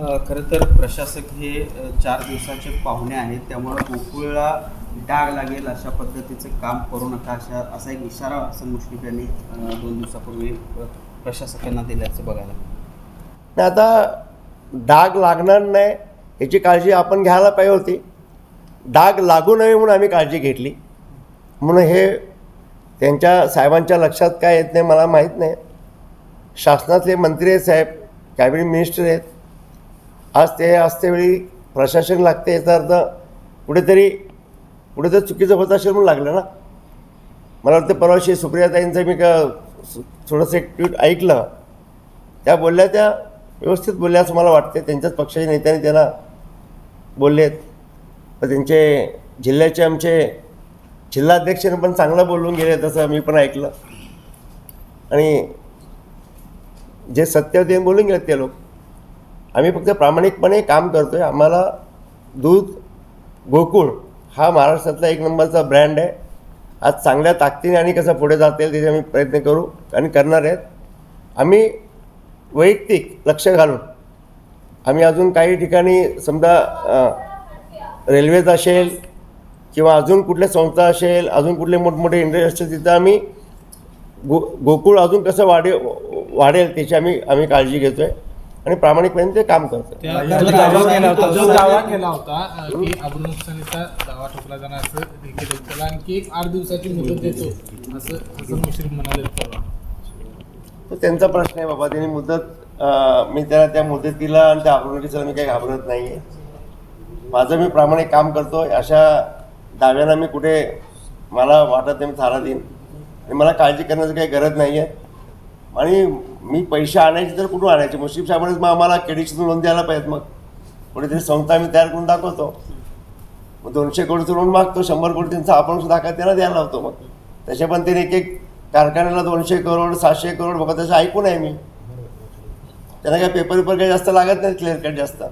खरं तर प्रशासक हे 4 दिवसाचे पाहुणे आहेत, त्यामुळे गोकुळला डाग लागेल अशा पद्धतीचं काम करू नका असा एक इशारा हसन मुश्रीफ यांनी 2 दिवसापूर्वी प्रशासकांना दिल्याचं बघायला मिळालं. आता डाग लागणार नाही याची काळजी आपण घ्यायला पाहिजे होती. डाग लागू नये म्हणून आम्ही काळजी घेतली, म्हणून हे त्यांच्या साहेबांच्या लक्षात काय येत नाही मला माहीत नाही. शासनातले मंत्री आहेत साहेब, कॅबिनेट मिनिस्टर आहेत. आज त्यावेळी प्रशासन लागते याचा अर्थ कुठे चुकीचं होत असेल म्हणून लागलं ना. मला वाटतं परवाशी सुप्रियाताईंचं मी थोडंसं एक ट्वीट ऐकलं, त्या बोलल्या, त्या व्यवस्थित बोलल्या असं मला वाटते. त्यांच्याच पक्षाच्या नेत्यांनी त्यांना बोललेत, तर त्यांचे जिल्ह्याचे आमचे जिल्हाध्यक्षांनी पण चांगलं बोलून गेले तसं मी पण ऐकलं. आणि जे सत्य होते बोलून गेलेत ते लोक. आम्ही फक्त प्रामाणिकपणे काम करतो आहे. आम्हाला दूध गोकुळ हा महाराष्ट्रातला 1 नंबरचा ब्रँड आहे. आज चांगल्या ताकदीने आणि कसं पुढे जाता येईल त्याचे आम्ही प्रयत्न करू आणि करणार आहेत. आम्ही वैयक्तिक लक्ष घालून आम्ही अजून काही ठिकाणी समजा रेल्वेज असेल किंवा अजून कुठल्या संस्था असेल, अजून कुठले मोठमोठे इंडस्ट्री असतील, तिथं आम्ही गोकुळ अजून कसं वाढेल त्याची आम्ही काळजी घेतो आहे आणि प्रामाणिकपणे ते काम करतो. दावा केला होता की अब्रू नुकसानीचा दावा ठोकला जाणार असं देखील त्याला आणखी एक 8 दिवसाची मुदत देतो असं हसन मुश्रीफ म्हणाले. तो त्यांचा प्रश्न आहे बाबा. त्यांनी मुदत मी त्या मुदतीला आणि त्या अब्रूनुसार मी काही घाबरत नाही आहे. माझं मी प्रामाणिक काम करतो. अशा दाव्यांना मी कुठे मला वाटत नाही मी थारा देईन आणि मला काळजी करण्याची काही गरज नाही आहे. आणि मी पैसे आणायचे तर कुठून आणायचे? मुश्रीफ साहेबांनीच मग आम्हाला केडीसीतून लोन द्यायला पाहिजेत. मग कुठेतरी संस्था आम्ही तयार करून दाखवतो. मग 200 कोटीचं लोन मागतो, 100 कोटी त्यांचा आपण सुद्धा त्यांना द्यायला लावतो. मग तसे पण त्यांनी एक कारखान्याला 200 करोड 700 करोड बघा तसं ऐकून आहे मी. त्यांना काय पेपर काही जास्त लागत नाही, क्लिअर कट जास्त.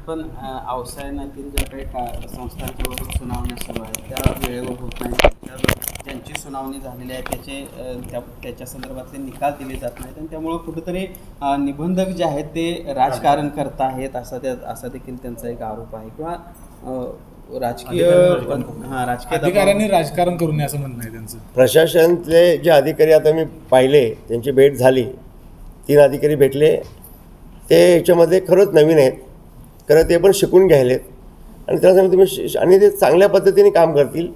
पण अवसायनातील ज्या काही संस्थांच्या सुनावण्या सुरू आहेत त्या वेळेवर होत नाही. ज्यांची सुनावणी झालेली आहे त्याच्या संदर्भातले निकाल दिले जात नाहीत आणि त्यामुळं कुठंतरी निबंधक जे आहेत ते राजकारण करत आहेत असा देखील त्यांचा एक आरोप आहे. किंवा राजकीय अधिकाऱ्यांनी राजकारण करू नये असं म्हणणं आहे त्यांचं. प्रशासनातले जे अधिकारी आता मी पाहिले, त्यांची भेट झाली, 3 अधिकारी भेटले. ते याच्यामध्ये खरंच नवीन आहेत, खरं ते पण शिकून घ्यायलेत आणि त्यांना सांगितलं तुम्ही आणि ते चांगल्या पद्धतीने काम करतील.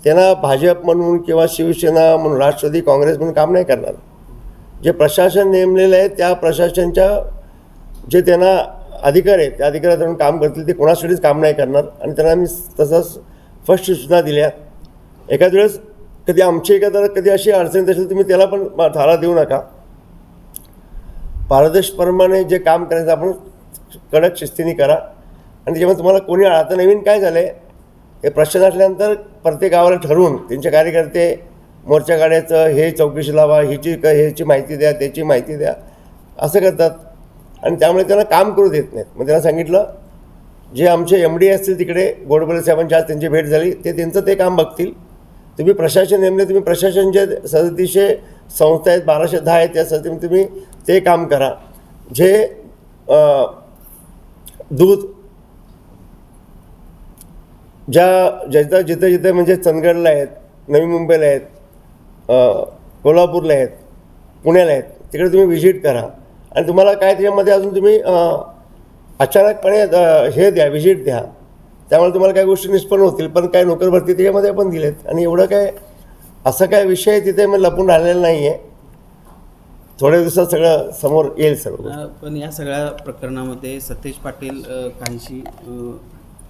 त्यांना भाजप म्हणून किंवा शिवसेना म्हणून राष्ट्रवादी काँग्रेस म्हणून काम नाही करणार. जे प्रशासन नेमलेलं आहे त्या प्रशासनच्या जे त्यांना अधिकार आहेत त्या अधिकारातून काम करतील. ते कोणासाठीच काम नाही करणार आणि त्यांना मी तसंच फर्स्ट सूचना दिल्या. एखाद्या वेळेस कधी आमची कधी अशी अडचण असेल तुम्ही त्याला पण थारा देऊ नका. पारदर्शकप्रमाणे जे काम करायचं आपण कडक शिस्तीने करा आणि त्याच्यामुळे तुम्हाला कोणी आता नवीन काय झालं आहे हे प्रश्न असल्यानंतर प्रत्येक गावाला ठरवून त्यांचे कार्यकर्ते मोर्चा काढायचं, हे चौकशी लावा, ह्याची माहिती द्या, त्याची माहिती द्या असं करतात आणि त्यामुळे त्यांना काम करू देत नाहीत. मग त्यांना सांगितलं जे आमचे MD असतील तिकडे गोडबोले साहेबांची आज त्यांची भेट झाली, ते त्यांचं ते काम बघतील. तुम्ही प्रशासन नेमले, तुम्ही प्रशासनचे 3700 संस्था आहेत, 1210 आहेत, त्यासाठी तुम्ही ते काम करा. जे दूध जिथे म्हणजे चंदगडला आहेत, नवी मुंबईला आहेत, कोल्हापूरला आहेत, पुण्याला आहेत, तिकडे तुम्ही व्हिजिट करा आणि तुम्हाला काय त्याच्यामध्ये अजून तुम्ही अचानकपणे हे द्या, व्हिजिट द्या. त्यामुळे तुम्हाला काही गोष्टी निष्पन्न होतील. पण काय नोकर भरती त्याच्यामध्ये आपण दिलेत आणि एवढं काय असं काय विषय तिथे मग लपून राहिलेला नाही आहे. थोड्या दिवसात सगळं समोर येईल सर्व. पण या सगळ्या प्रकरणामध्ये सतेज पाटील काहीशी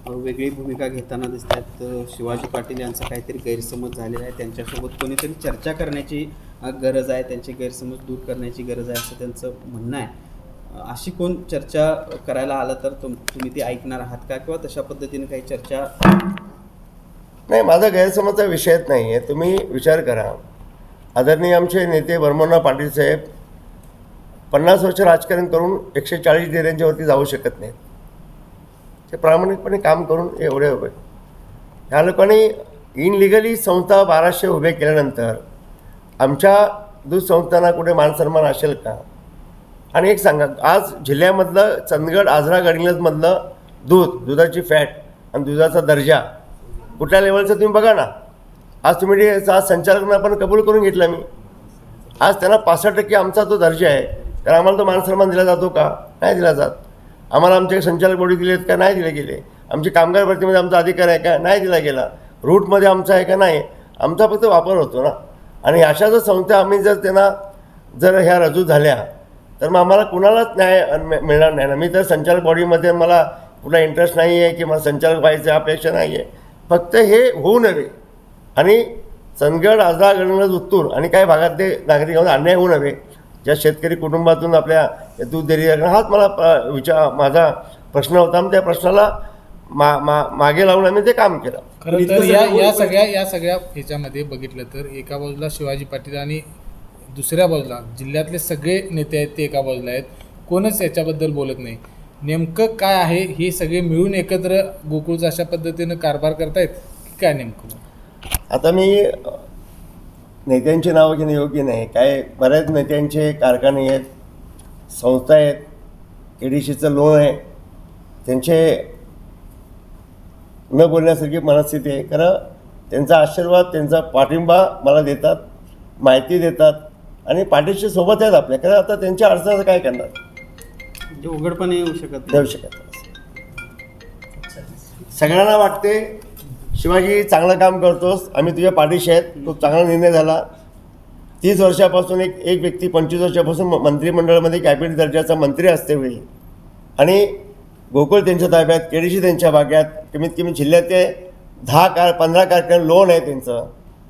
वेगळी भूमिका घेताना दिसत आहेत. शिवाजी पाटील यांचा काहीतरी गैरसमज झालेला आहे, त्यांच्यासोबत कोणीतरी चर्चा करण्याची गरज आहे, त्यांचे गैरसमज दूर करण्याची गरज आहे असं त्यांचं म्हणणं आहे. अशी कोण चर्चा करायला आलं तर तुम्ही ती ऐकणार आहात का किंवा तशा पद्धतीने काही चर्चा? नाही, माझा गैरसमजचा विषयच नाही आहे. तुम्ही विचार करा, आदरणीय आमचे नेते ब्रह्मण्णा पाटील साहेब 50 वर्ष राजकारण करून 140 डेऱ्यांच्यावरती जाऊ शकत नाहीत. ते प्रामाणिकपणे काम करून एवढे उभे. ह्या लोकांनी इनलिगली संस्था 1200 उभे केल्यानंतर आमच्या दूध संस्थांना कुठे मानसन्मान असेल का? आणि एक सांगा, आज जिल्ह्यामधलं चंदगड आजरा गडिंग्लजमधलं दुधाची फॅट आणि दुधाचा दर्जा कुठल्या लेवलचं तुम्ही बघा ना. आज तुम्ही आज संचालकांना पण कबूल करून घेतला मी. आज त्यांना 65% आमचा तो दर्जा आहे, तर आम्हाला तो मानसन्मान दिला जातो का? नाही दिला जात. आम्हाला आमचे संचालक बॉडी दिले आहेत का? नाही दिले गेले. आमची कामगार भरतीमध्ये आमचा अधिकार आहे का? नाही दिला गेला. रूटमध्ये आमचा आहे का? नाही. आमचा फक्त वापर होतो ना. आणि अशा जर संस्था आम्ही जर ह्या रजू झाल्या तर मग आम्हाला कुणालाच न्याय मिळणार नाही ना. मी तर संचालक बॉडीमध्ये मला कुठला इंटरेस्ट नाही आहे की मला संचालक व्हायचं अपेक्षा नाही आहे. फक्त हे होऊ नये आणि चंदगड आजरा गडिंग्लज उत्तूर आणि काही भागातले नागरिकांना अन्याय होऊ नये. ज्या शेतकरी कुटुंबातून आपल्या दूध डेअरी हाच मला माझा प्रश्न होता. आणि त्या प्रश्नाला मागे लावून आम्ही ते काम केलं. खरं तर या सगळ्या ह्याच्यामध्ये बघितलं तर एका बाजूला शिवाजी पाटील आणि दुसऱ्या बाजूला जिल्ह्यातले सगळे नेते आहेत ते एका बाजूला आहेत. कोणच याच्याबद्दल बोलत नाही. नेमकं काय आहे? हे सगळे मिळून एकत्र गोकुळचा अशा पद्धतीनं कारभार करतायत की काय नेमकं? आता मी नेत्यांची नावं घेणं योग्य नाही. काय बऱ्याच नेत्यांचे कारखाने आहेत, संस्था आहेत, KDCचं लोन आहे. त्यांचे न बोलण्यासारखी मनस्थिती आहे. खरं त्यांचा आशीर्वाद, त्यांचा पाठिंबा मला देतात, माहिती देतात आणि पाठीशी सोबत आहेत आपल्या. खरं आता त्यांच्या अडचणीचं काय करणार? म्हणजे उघडपणे येऊ शकत देऊ शकत सगळ्यांना वाटते शिवाजी चांगलं काम करतोस, आम्ही तुझ्या पाठीशी आहेत, खूप चांगला निर्णय झाला. 30 वर्षापासून एक व्यक्ती 25 वर्षापासून मंत्रिमंडळामध्ये कॅबिनेट दर्जाचा मंत्री असते वेळी आणि गोकुळ त्यांच्या ताब्यात, KDC त्यांच्या भाग्यात, कमीत कमी जिल्ह्याचे 15 कारखाने लोन आहे त्यांचं.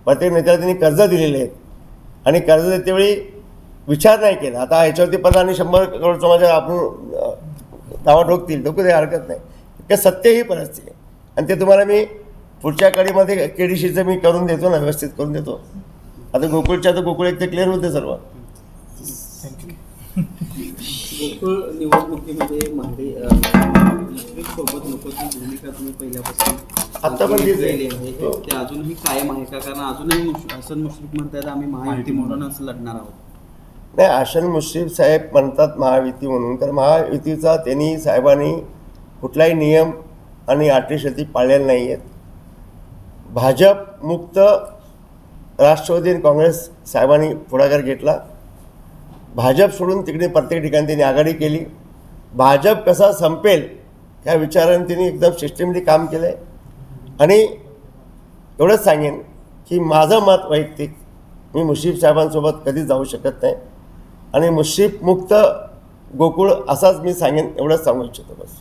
प्रत्येक नेत्याला त्यांनी कर्ज दिलेले आहेत आणि कर्ज देतेवेळी विचार नाही केला. आता याच्यावरती 15 आणि 100 करोडचं माझ्या आपण दावा ठोकतील, ठोकू दे, हरकत नाही. ते सत्य ही परिस्थिती आहे आणि ते तुम्हाला मी पुढच्या कडीमध्ये KDCचं मी करून देतो ना, व्यवस्थित करून देतो. आता गोकुळ एक ते क्लिअर होते सर्व. गोकुळ निवडणुकीमध्ये मुश्रीफसोबत नकोची भूमिका तुम्ही पहिल्यापासून आत्ता पण तीच केली आहे. आहे. ते अजूनही कायम आहे का? कारण अजूनही हसन मुश्रीफ म्हणतात आम्ही महायुती म्हणूनच लढणार आहोत. नाही, हसन मुश्रीफ साहेब म्हणतात महायुती म्हणून, तर महायुतीचा त्यांनी साहेबांनी कुठलाही नियम आणि अटी पाळलेल्या नाही आहेत. भाजप मुक्त राष्ट्रवादी आणि काँग्रेस साहेबांनी पुढाकार घेतला. भाजप सोडून तिकडे प्रत्येक ठिकाणी त्यांनी आघाडी केली. भाजप कसा संपेल ह्या विचाराने त्यांनी एकदम सिस्टमॅटिक काम केलं आहे. आणि एवढंच सांगेन की माझं मत वैयक्तिक, मी मुश्रीफ साहेबांसोबत कधीच जाऊ शकत नाही आणि मुश्रीफ मुक्त गोकुळ असाच मी सांगेन, एवढंच सांगू इच्छितो बस.